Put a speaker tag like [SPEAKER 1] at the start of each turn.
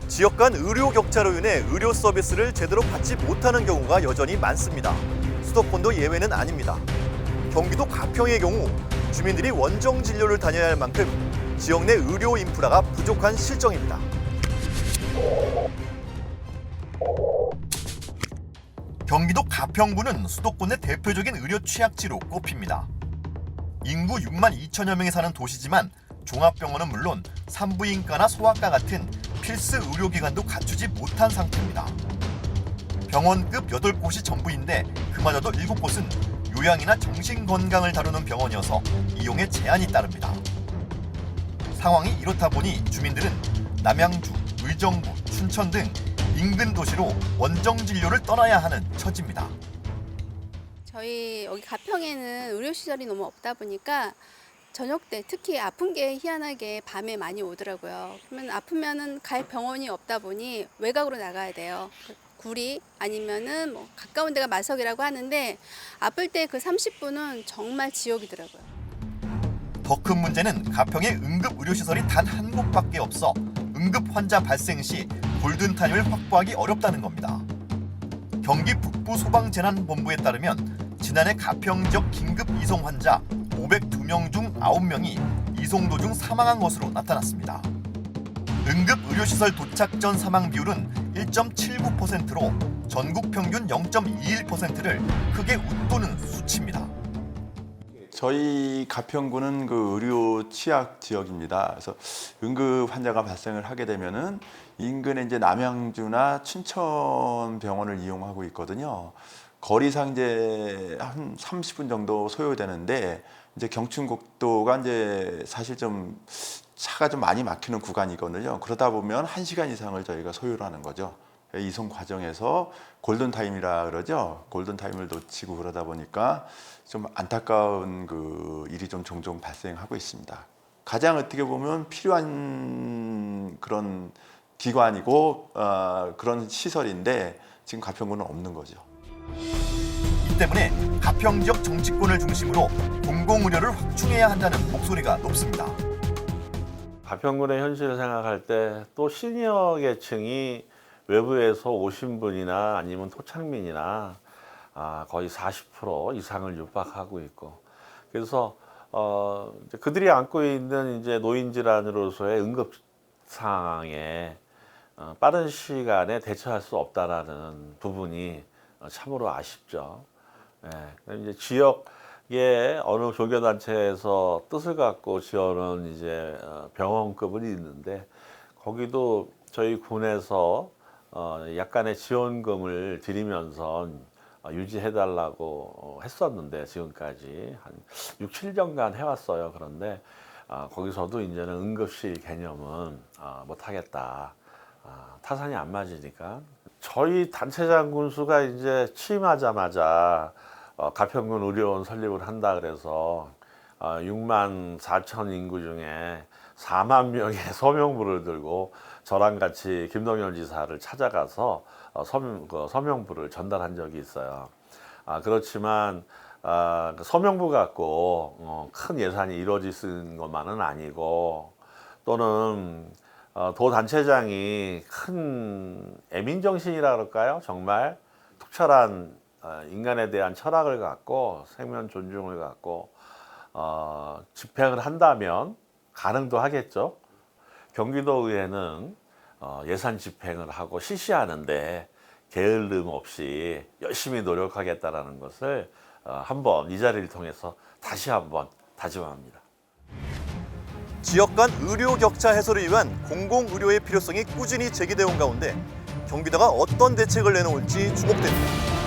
[SPEAKER 1] 지역 간 의료 격차로 인해 의료 서비스를 제대로 받지 못하는 경우가 여전히 많습니다. 수도권도 예외는 아닙니다. 경기도 가평의 경우 주민들이 원정 진료를 다녀야 할 만큼 지역 내 의료 인프라가 부족한 실정입니다. 경기도 가평구는 수도권의 대표적인 의료 취약지로 꼽힙니다. 인구 6만 2천여 명이 사는 도시지만 종합병원은 물론 산부인과나 소아과 같은 필수 의료기관도 갖추지 못한 상태입니다. 병원급 8곳이 전부인데 그마저도 7곳은 요양이나 정신건강을 다루는 병원이어서 이용에 제한이 따릅니다. 상황이 이렇다 보니 주민들은 남양주, 의정부, 춘천 등 인근 도시로 원정 진료를 떠나야 하는 처지입니다.
[SPEAKER 2] 저희 여기 가평에는 의료시설이 너무 없다 보니까 저녁 때 특히 아픈 게 희한하게 밤에 많이 오더라고요. 그러면 아프면은 갈 병원이 없다 보니 외곽으로 나가야 돼요. 구리 아니면은 뭐 가까운 데가 마석이라고 하는데 아플 때 그 30분은 정말 지옥이더라고요.
[SPEAKER 1] 더 큰 문제는 가평에 응급 의료시설이 단 한 곳밖에 없어 응급 환자 발생 시 골든타임을 확보하기 어렵다는 겁니다. 경기 북부소방재난본부에 따르면 지난해 가평 지역 긴급 이송 환자 502명 중 9명이 이송 도중 사망한 것으로 나타났습니다. 응급 의료시설 도착 전 사망 비율은 1.79%로 전국 평균 0.21%를 크게 웃도는 수치입니다.
[SPEAKER 3] 저희 가평구는 그 의료 취약 지역입니다. 그래서 응급 환자가 발생을 하게 되면은 인근에 이제 남양주나 춘천 병원을 이용하고 있거든요. 거리상 이제 한 30분 정도 소요되는데 이제 경춘국도가 이제 사실 좀 차가 좀 많이 막히는 구간이거든요. 그러다 보면 1시간 이상을 저희가 소요를 하는 거죠. 이송 과정에서 골든타임이라 그러죠. 골든타임을 놓치고 그러다 보니까 좀 안타까운 그 일이 좀 종종 발생하고 있습니다. 가장 어떻게 보면 필요한 그런 기관이고 그런 시설인데 지금 가평구는 없는 거죠.
[SPEAKER 1] 이 때문에 가평 지역 정치권을 중심으로 공공의료를 확충해야 한다는 목소리가 높습니다.
[SPEAKER 4] 가평군의 현실을 생각할 때 또 시니어 계층이 외부에서 오신 분이나 아니면 토착민이나 거의 40% 이상을 육박하고 있고, 그래서 이제 그들이 안고 있는 이제 노인 질환으로서의 응급 상황에 빠른 시간에 대처할 수 없다라는 부분이 참으로 아쉽죠. 예, 이제 지역의 어느 조교단체에서 뜻을 갖고 지어놓은 이제 병원급은 있는데 거기도 저희 군에서 약간의 지원금을 드리면서 유지해달라고 했었는데 지금까지 한 6, 7년간 해왔어요. 그런데 거기서도 이제는 응급실 개념은 못하겠다. 타산이 안 맞으니까. 저희 단체장 군수가 이제 취임하자마자 가평군 의료원 설립을 한다 그래서 6만 4천 인구 중에 4만 명의 서명부를 들고 저랑 같이 김동연 지사를 찾아가서 서명부를 전달한 적이 있어요. 그렇지만 서명부 갖고 큰 예산이 이루어지는 것만은 아니고, 또는 도 단체장이 큰 애민정신이라 그럴까요? 정말 특별한 인간에 대한 철학을 갖고 생명 존중을 갖고 집행을 한다면 가능도 하겠죠. 경기도의회는 예산 집행을 하고 실시하는데 게을름 없이 열심히 노력하겠다라는 것을 한번 이 자리를 통해서 다시 한번 다짐합니다.
[SPEAKER 1] 지역 간 의료 격차 해소를 위한 공공의료의 필요성이 꾸준히 제기되어 온 가운데 경기도가 어떤 대책을 내놓을지 주목됩니다.